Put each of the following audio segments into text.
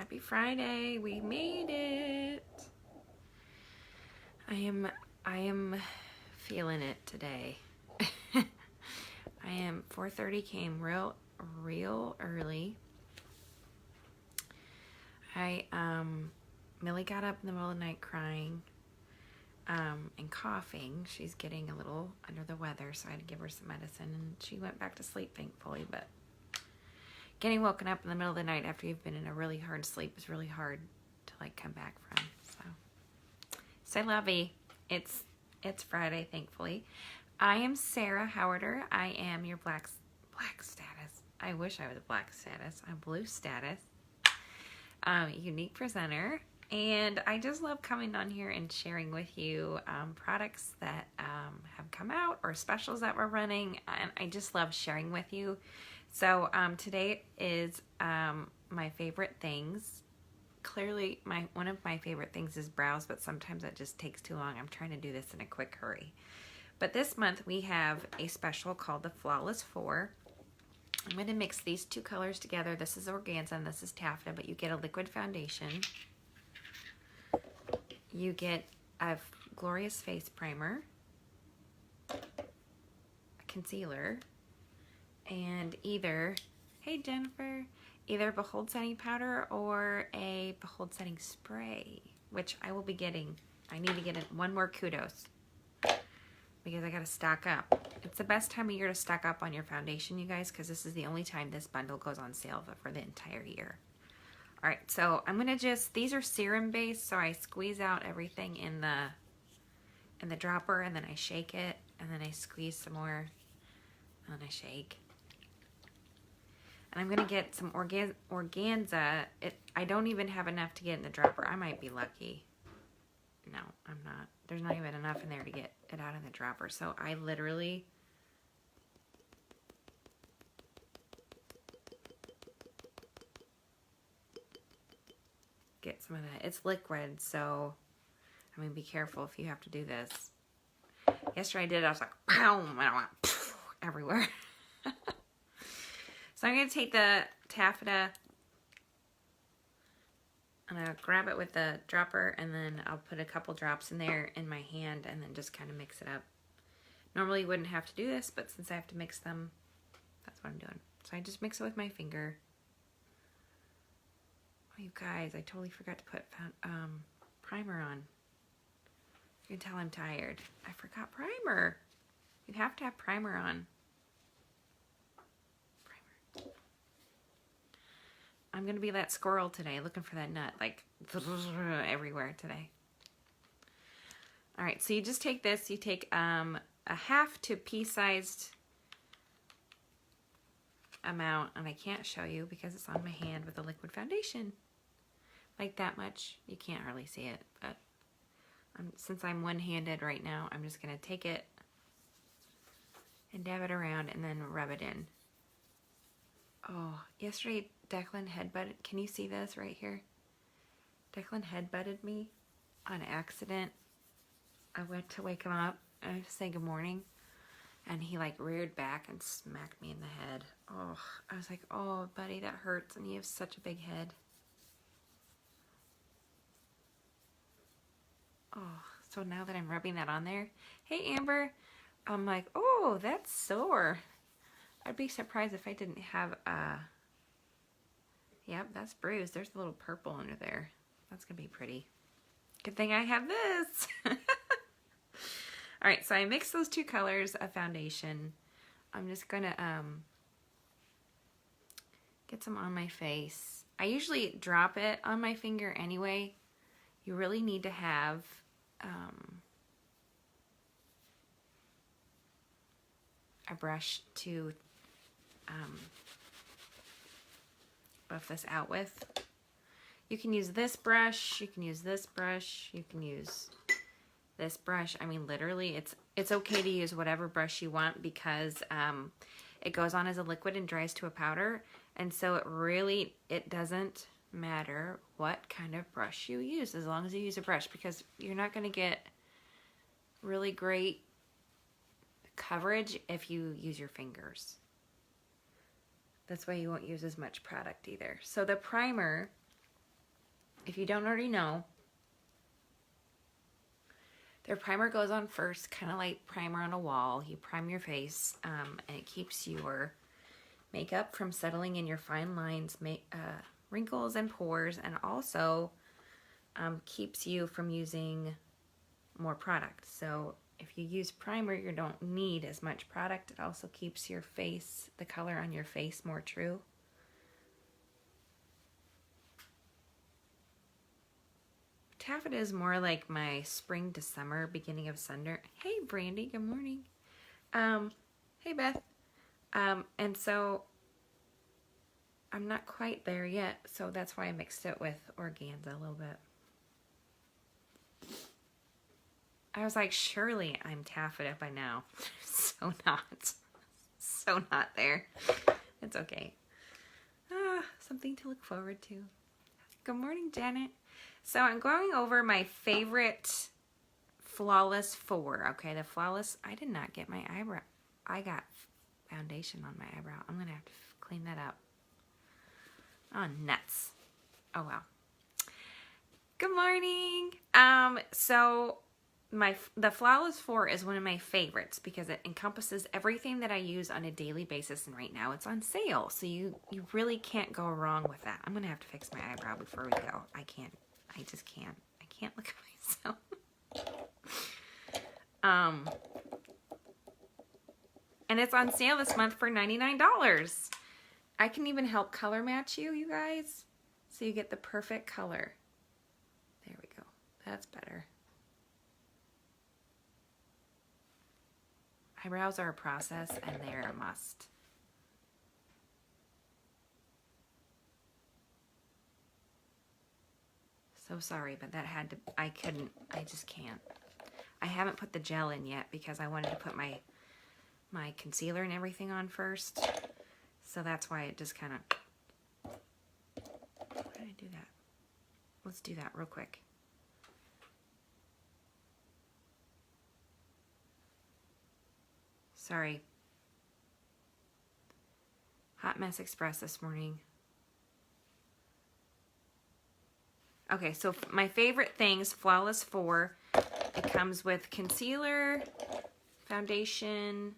Happy Friday. We made it. I am feeling it today. 4:30 came real early. Millie got up in the middle of the night crying and coughing. She's getting a little under the weather, so I had to give her some medicine, and she went back to sleep, thankfully. But getting woken up in the middle of the night after you've been in a really hard sleep is really hard to come back from. So lovey. It's Friday, thankfully. I am Sarah Howarder. I am your black status. I wish I was black status. I'm blue status. Younique presenter. And I just love coming on here and sharing with you products that have come out or specials that we're running. And I just love sharing with you. So today is my favorite things. Clearly, one of my favorite things is brows, but sometimes it just takes too long. I'm trying to do this in a quick hurry. But this month we have a special called the Flawless 4. I'm going to mix these two colors together. This is organza and this is taffeta, but you get a liquid foundation. You get a glorious face primer, a concealer, and either Behold Setting Powder or a Behold Setting Spray, which I will be getting. I need to get one more kudos because I got to stock up. It's the best time of year to stock up on your foundation, you guys, because this is the only time this bundle goes on sale for the entire year. All right, so I'm going to these are serum based, so I squeeze out everything in the dropper, and then I shake it, and then I squeeze some more, and then I shake. And I'm going to get some organza. I don't even have enough to get in the dropper. I might be lucky. No, I'm not. There's not even enough in there to get it out in the dropper. So I literally get some of that. It's liquid, so I mean, be careful if you have to do this. Yesterday I did it. I was like, pow, and I went everywhere. So I'm going to take the taffeta and I'll grab it with the dropper, and then I'll put a couple drops in there in my hand and then just kind of mix it up. Normally you wouldn't have to do this, but since I have to mix them, that's what I'm doing. So I just mix it with my finger. Oh, you guys, I totally forgot to put primer on. You can tell I'm tired. I forgot primer. You have to have primer on. I'm going to be that squirrel today, looking for that nut, everywhere today. All right, so you just take this. You take a half to pea-sized amount, and I can't show you because it's on my hand with a liquid foundation. Like that much. You can't hardly see it, but since I'm one-handed right now, I'm just going to take it and dab it around and then rub it in. Oh, yesterday Declan headbutted. Can you see this right here? Declan headbutted me on accident. I went to wake him up and say good morning, and he reared back and smacked me in the head. Oh, I was like, oh, buddy, that hurts, and you have such a big head. Oh, so now that I'm rubbing that on there, hey, Amber, I'm like, oh, that's sore. I'd be surprised if I didn't have yep, that's bruised. There's a little purple under there. That's going to be pretty. Good thing I have this. All right, so I mixed those two colors of foundation. I'm just going to get some on my face. I usually drop it on my finger anyway. You really need to have a brush to buff this out with. You can use this brush, you can use this brush, you can use this brush. I mean, literally, it's okay to use whatever brush you want because it goes on as a liquid and dries to a powder, and so it doesn't matter what kind of brush you use as long as you use a brush, because you're not going to get really great coverage if you use your fingers. That's why you won't use as much product either. So the primer if you don't already know, their primer goes on first, kind of like primer on a wall. You prime your face, and it keeps your makeup from settling in your fine lines, wrinkles and pores, and also keeps you from using more product. So if you use primer, you don't need as much product. It also keeps your face, the color on your face, more true. Taffeta is more like my spring to summer, beginning of summer. Hey, Brandy, good morning. Hey, Beth. And so I'm not quite there yet, so that's why I mixed it with organza a little bit. I was like, surely I'm taffeta by now. So not. So not there. It's okay. Something to look forward to. Good morning, Janet. So I'm going over my favorite Flawless 4. Okay, the Flawless, I did not get my eyebrow. I got foundation on my eyebrow. I'm going to have to clean that up. Oh, nuts. Oh, well. Good morning. So the Flawless 4 is one of my favorites because it encompasses everything that I use on a daily basis, and right now it's on sale. So you really can't go wrong with that. I'm going to have to fix my eyebrow before we go. I just can't. I can't look at myself. And it's on sale this month for $99. I can even help color match you guys, so you get the perfect color. There we go. That's better. Eyebrows are a process, and they're a must. So sorry, but that had to, I just can't. I haven't put the gel in yet because I wanted to put my concealer and everything on first. So that's why it just kind of, why did I do that? Let's do that real quick. Sorry. Hot Mess Express this morning. Okay, so my favorite things, Flawless 4. It comes with concealer, foundation,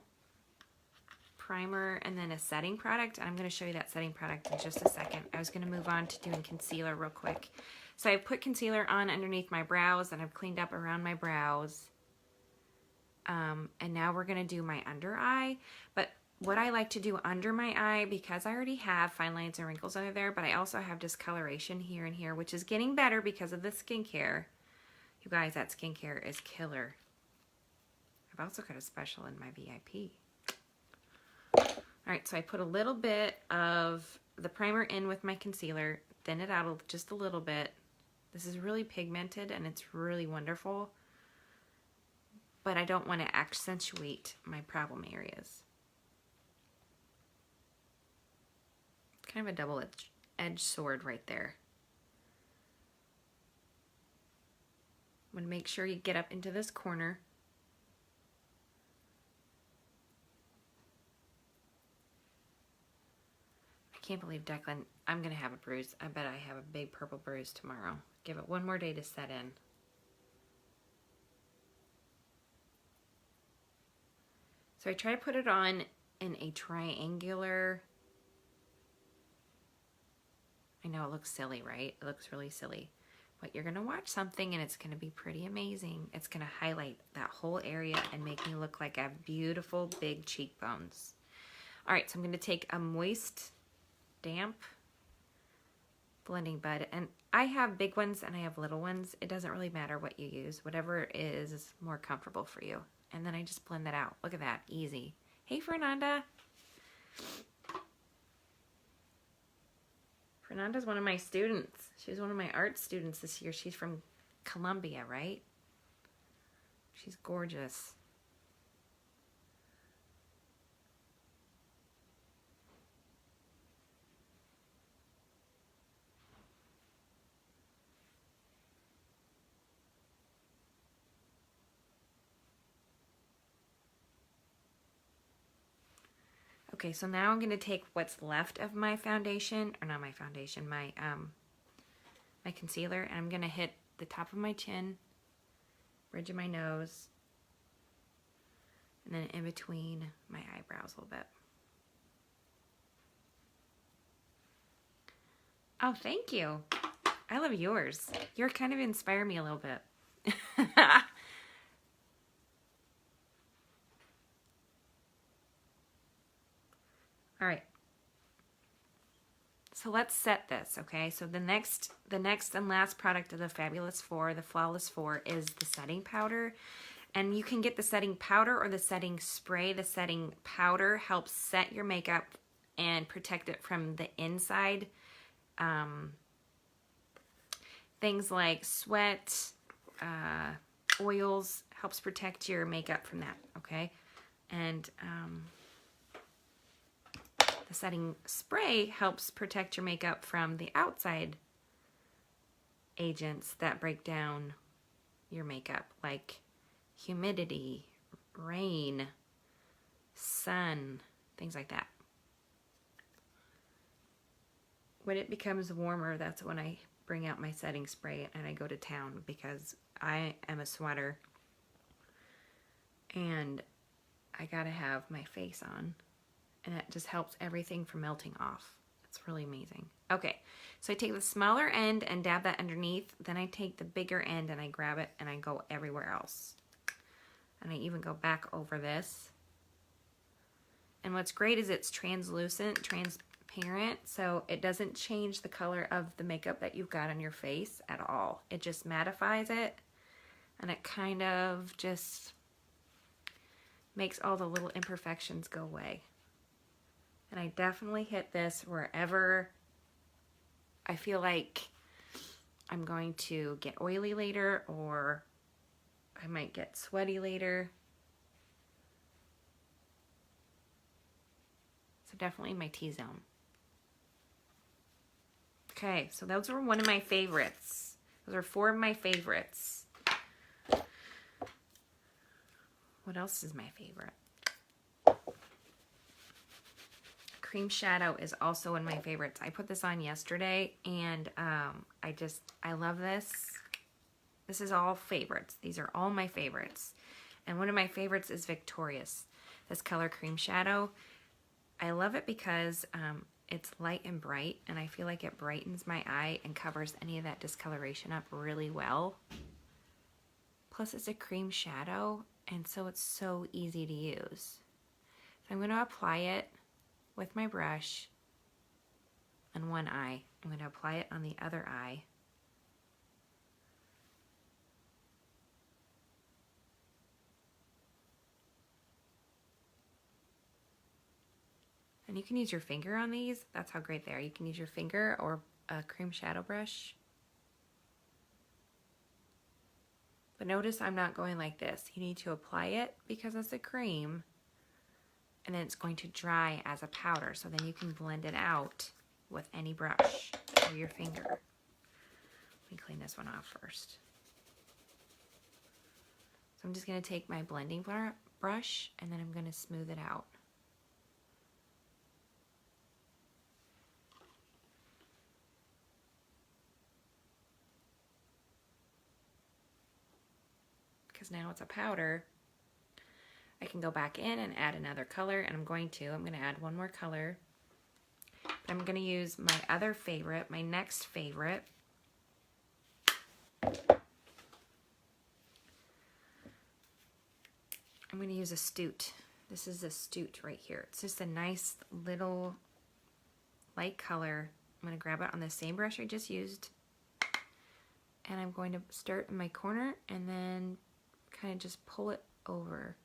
primer, and then a setting product. I'm going to show you that setting product in just a second. I was going to move on to doing concealer real quick. So I put concealer on underneath my brows, and I've cleaned up around my brows. And now we're going to do my under eye. But what I like to do under my eye, because I already have fine lines and wrinkles under there, but I also have discoloration here and here, which is getting better because of the skincare. You guys, that skincare is killer. I've also got a special in my VIP. Alright, so I put a little bit of the primer in with my concealer, thin it out just a little bit. This is really pigmented and it's really wonderful, but I don't want to accentuate my problem areas. Kind of a double-edged sword right there. I'm going to make sure you get up into this corner. I can't believe Declan, I'm going to have a bruise. I bet I have a big purple bruise tomorrow. Give it one more day to set in. So I try to put it on in a triangular. I know it looks silly, right? It looks really silly. But you're going to watch something and it's going to be pretty amazing. It's going to highlight that whole area and make me look like I have beautiful big cheekbones. All right, so I'm going to take a moist, damp blending bud. And I have big ones and I have little ones. It doesn't really matter what you use. Whatever is more comfortable for you. And then I just blend that out. Look at that. Easy. Hey, Fernanda. Fernanda's one of my students. She's one of my art students this year. She's from Columbia, right? She's gorgeous. Okay, so now I'm going to take what's left of my foundation, or not my foundation, my my concealer, and I'm going to hit the top of my chin, bridge of my nose, and then in between my eyebrows a little bit. Oh, thank you. I love yours. You're kind of inspire me a little bit. All right. So let's set this, okay? So the next and last product of the Fabulous Four, the Flawless Four, is the setting powder. And you can get the setting powder or the setting spray. The setting powder helps set your makeup and protect it from the inside. Things like sweat, oils, helps protect your makeup from that, okay? And the setting spray helps protect your makeup from the outside agents that break down your makeup, like humidity, rain, sun, things like that. When it becomes warmer, that's when I bring out my setting spray and I go to town, because I am a sweater and I gotta have my face on, and it just helps everything from melting off. It's really amazing. Okay, so I take the smaller end and dab that underneath, then I take the bigger end and I grab it and I go everywhere else. And I even go back over this. And what's great is it's translucent, transparent, so it doesn't change the color of the makeup that you've got on your face at all. It just mattifies it, and it kind of just makes all the little imperfections go away. And I definitely hit this wherever I feel like I'm going to get oily later, or I might get sweaty later. So definitely my T-zone. Okay, so those were one of my favorites. Those are 4 of my favorites. What else is my favorite? Cream Shadow is also one of my favorites. I put this on yesterday, and I love this. This is all favorites. These are all my favorites. And one of my favorites is Victorious. This color Cream Shadow. I love it because it's light and bright, and I feel like it brightens my eye and covers any of that discoloration up really well. Plus it's a cream shadow, and so it's so easy to use. So I'm going to apply it with my brush on one eye. I'm going to apply it on the other eye. And you can use your finger on these. That's how great they are. You can use your finger or a cream shadow brush. But notice I'm not going like this. You need to apply it because it's a cream, and then it's going to dry as a powder. So then you can blend it out with any brush or your finger. Let me clean this one off first. So I'm just going to take my blending brush, and then I'm going to smooth it out. Because now it's a powder, I can go back in and add another color, and I'm going to add one more color. But I'm going to use my other favorite, my next favorite. I'm going to use Astute. This is Astute right here. It's just a nice little light color. I'm going to grab it on the same brush I just used, and I'm going to start in my corner and then kind of just pull it over.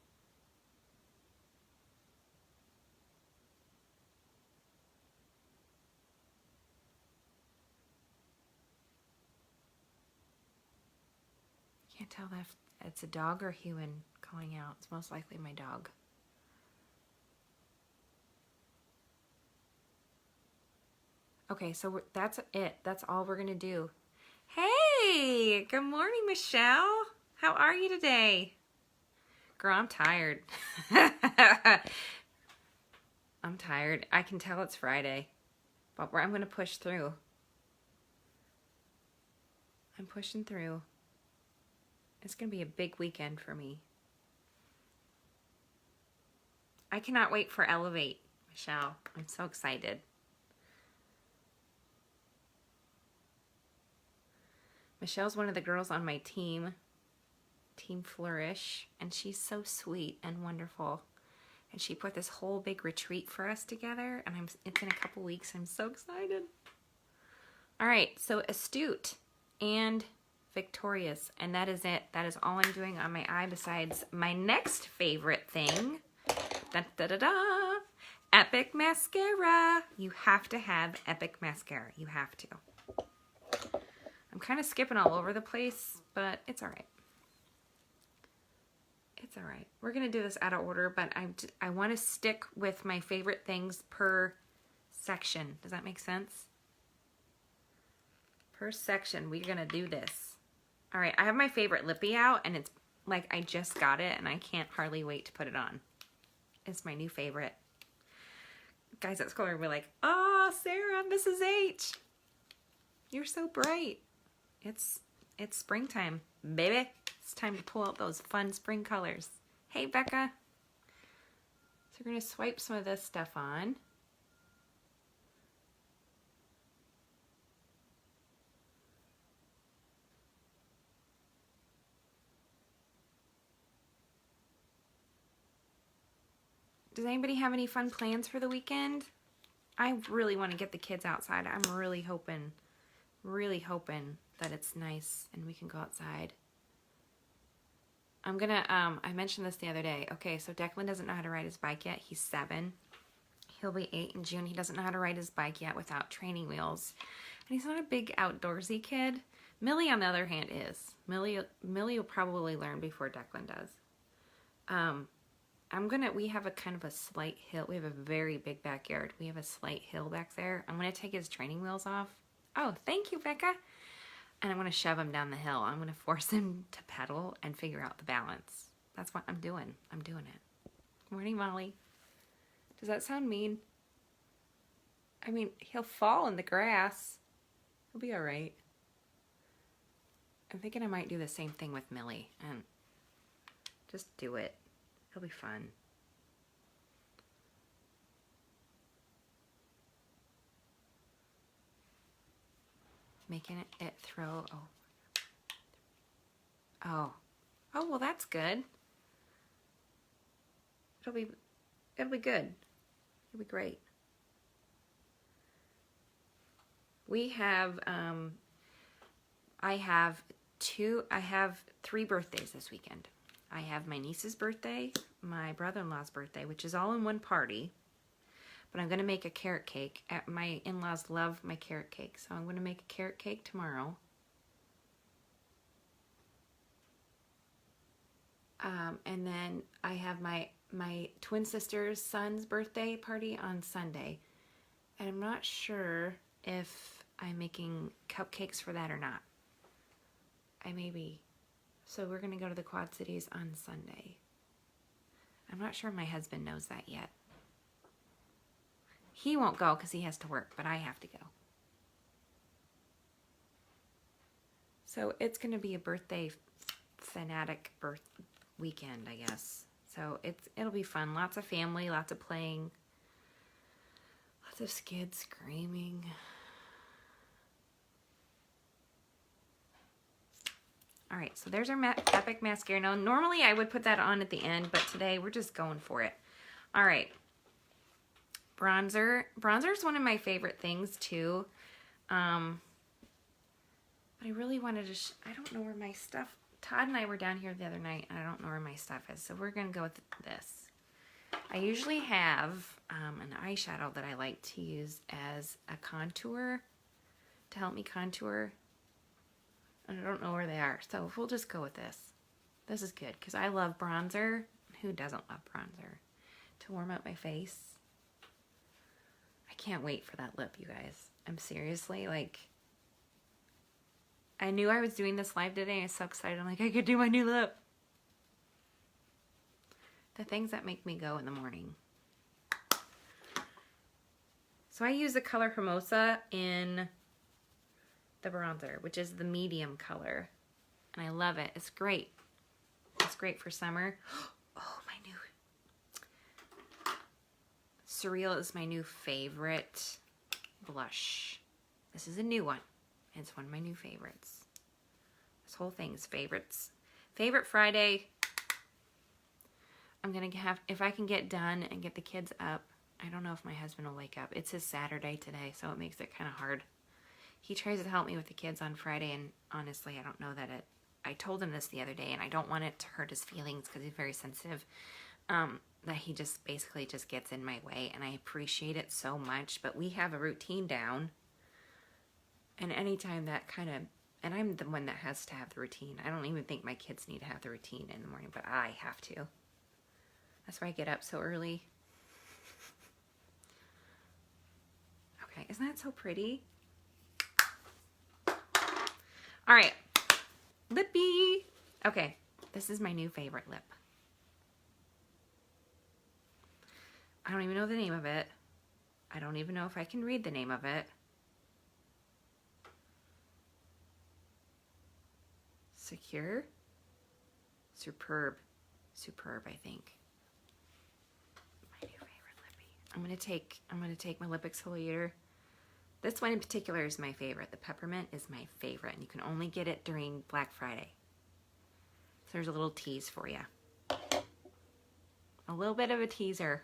Can't tell if it's a dog or human calling out. It's most likely my dog. Okay, so that's it. That's all we're gonna do. Hey, good morning, Michelle. How are you today? Girl, I'm tired. I'm tired. I can tell it's Friday, but I'm gonna push through. I'm pushing through. It's going to be a big weekend for me. I cannot wait for Elevate, Michelle. I'm so excited. Michelle's one of the girls on my team, Team Flourish, and she's so sweet and wonderful. And she put this whole big retreat for us together, and it's in a couple weeks. I'm so excited. All right, so Astute and Victorious, and that is it. That is all I'm doing on my eye besides my next favorite thing. Da, da, da, da. Epic Mascara. You have to have Epic Mascara. You have to. I'm kind of skipping all over the place, but it's all right. It's all right. We're going to do this out of order, but I want to stick with my favorite things per section. Does that make sense? Per section, we're going to do this. All right, I have my favorite lippy out, and it's like I just got it, and I can't hardly wait to put it on. It's my new favorite. Guys at school are be like, "Oh, Sarah, Mrs. H, you're so bright." It's springtime, baby. It's time to pull out those fun spring colors. Hey, Becca. So we're going to swipe some of this stuff on. Does anybody have any fun plans for the weekend? I really want to get the kids outside. I'm really hoping that it's nice and we can go outside. I'm gonna, I mentioned this the other day. Okay, so Declan doesn't know how to ride his bike yet. He's 7. He'll be 8 in June. He doesn't know how to ride his bike yet without training wheels. And he's not a big outdoorsy kid. Millie, on the other hand, is. Millie will probably learn before Declan does. We have a kind of a slight hill. We have a very big backyard. We have a slight hill back there. I'm gonna take his training wheels off. Oh, thank you, Becca. And I'm going to shove him down the hill. I'm going to force him to pedal and figure out the balance. That's what I'm doing. I'm doing it. Morning, Molly. Does that sound mean? I mean, he'll fall in the grass. He'll be all right. I'm thinking I might do the same thing with Millie and just do it. It'll be fun. Making it throw. Oh, well, that's good. It'll be good. It'll be great. We have, I have 3 birthdays this weekend. I have my niece's birthday, my brother-in-law's birthday, which is all in one party. But I'm going to make a carrot cake. My in-laws love my carrot cake, so I'm going to make a carrot cake tomorrow. And then I have my twin sister's son's birthday party on Sunday. And I'm not sure if I'm making cupcakes for that or not. I may be. So we're going to go to the Quad Cities on Sunday. I'm not sure my husband knows that yet. He won't go because he has to work, but I have to go. So it's going to be a birthday fanatic weekend, I guess. So it'll be fun. Lots of family, lots of playing, lots of kids screaming. All right, so there's our Epic Mascara. Now, normally I would put that on at the end, but today we're just going for it. All right. Bronzer. Bronzer is one of my favorite things too. But I really wanted to, I don't know where my stuff, Todd and I were down here the other night and I don't know where my stuff is. So we're going to go with this. I usually have an eyeshadow that I like to use as a contour to help me contour. And I don't know where they are. So we'll just go with this. This is good because I love bronzer. Who doesn't love bronzer? To warm up my face. I can't wait for that lip, you guys. I'm seriously, like, I knew I was doing this live today. I was so excited. I'm like, I could do my new lip. The things that make me go in the morning. So I use the color Hermosa in the bronzer, which is the medium color. And I love it. It's great. It's great for summer. Oh, my new Surreal is my new favorite blush. This is a new one. It's one of my new favorites. This whole thing is favorites. Favorite Friday. I'm gonna have, if I can get done and get the kids up. I don't know if my husband will wake up. It's his Saturday today, so it makes it kind of hard. He tries to help me with the kids on Friday, and honestly, I don't know that it, I told him this the other day, and I don't want it to hurt his feelings because he's very sensitive, that he just basically just gets in my way, and I appreciate it so much, but we have a routine down, and anytime that kind of, and I'm the one that has to have the routine. I don't even think my kids need to have the routine in the morning, but I have to. That's why I get up so early. Okay, isn't that so pretty? All right, lippy. Okay, this is my new favorite lip. I don't even know the name of it. I don't even know if I can read the name of it. Secure? Superb. Superb, I think. My new favorite lippy. I'm gonna take my lip exfoliator. This one in particular is my favorite. The peppermint is my favorite, and you can only get it during Black Friday. So there's a little tease for you. A little bit of a teaser.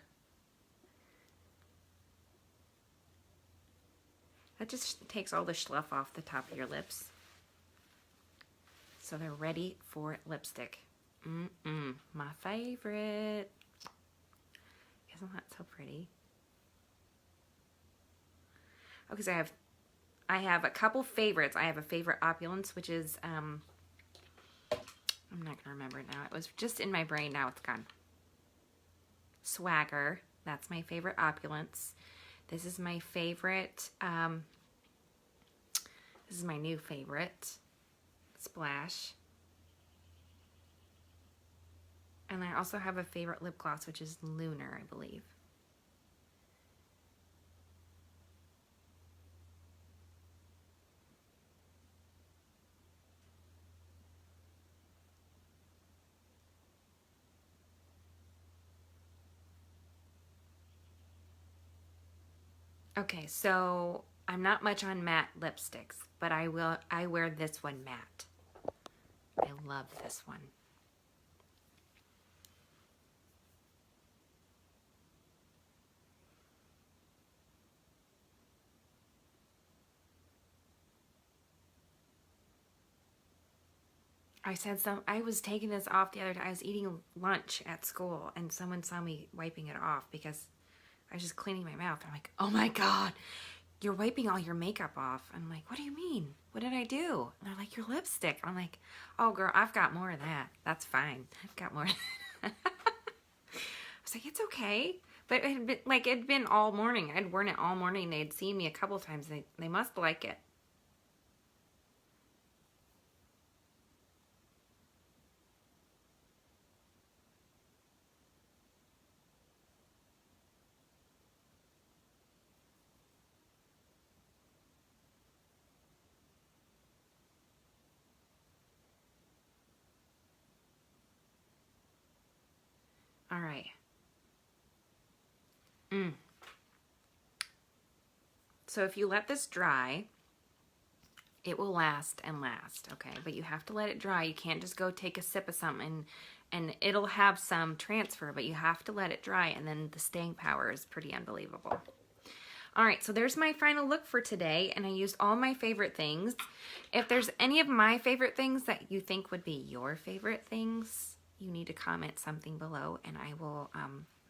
That just takes all the schluff off the top of your lips. So they're ready for lipstick. My favorite. Isn't that so pretty? Okay, so I have a couple favorites. I have a favorite Opulence, which is, I'm not gonna remember it now. It was just in my brain, now it's gone. Swagger, that's my favorite Opulence. This is my favorite, this is my new favorite, Splash. And I also have a favorite lip gloss, which is Lunar, I believe. Okay, so I'm not much on matte lipsticks, but I wear this one matte. I love this one. I was taking this off the other day. I was eating lunch at school and someone saw me wiping it off because I was just cleaning my mouth. I'm like, oh my God, you're wiping all your makeup off. I'm like, what do you mean? What did I do? And they're like, your lipstick. I'm like, oh girl, I've got more of that. That's fine. I've got more. I was like, it's okay. But it'd been all morning. I'd worn it all morning. They'd seen me a couple times. They must like it. All right. So if you let this dry, it will last and last, okay? But you have to let it dry. You can't just go take a sip of something and it'll have some transfer, but you have to let it dry, and then the staying power is pretty unbelievable. All right, so there's my final look for today, and I used all my favorite things. If there's any of my favorite things that you think would be your favorite things, you need to comment something below and I will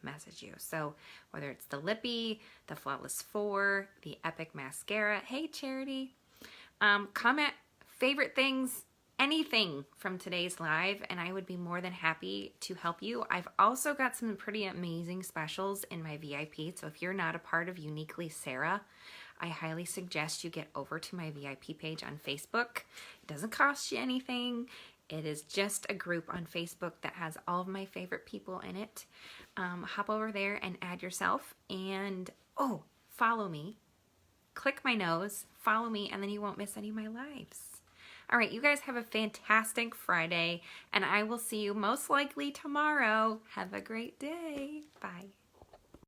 message you. So whether it's the Lippy, the Flawless 4, the Epic Mascara, hey Charity, comment favorite things, anything from today's live, and I would be more than happy to help you. I've also got some pretty amazing specials in my VIP, so if you're not a part of Uniquely Sarah, I highly suggest you get over to my VIP page on Facebook. It doesn't cost you anything. It is just a group on Facebook that has all of my favorite people in it. Hop over there and add yourself, and follow me. click my nose, follow me, and then you won't miss any of my lives. All right, you guys have a fantastic Friday, and I will see you most likely tomorrow. Have a great day. Bye.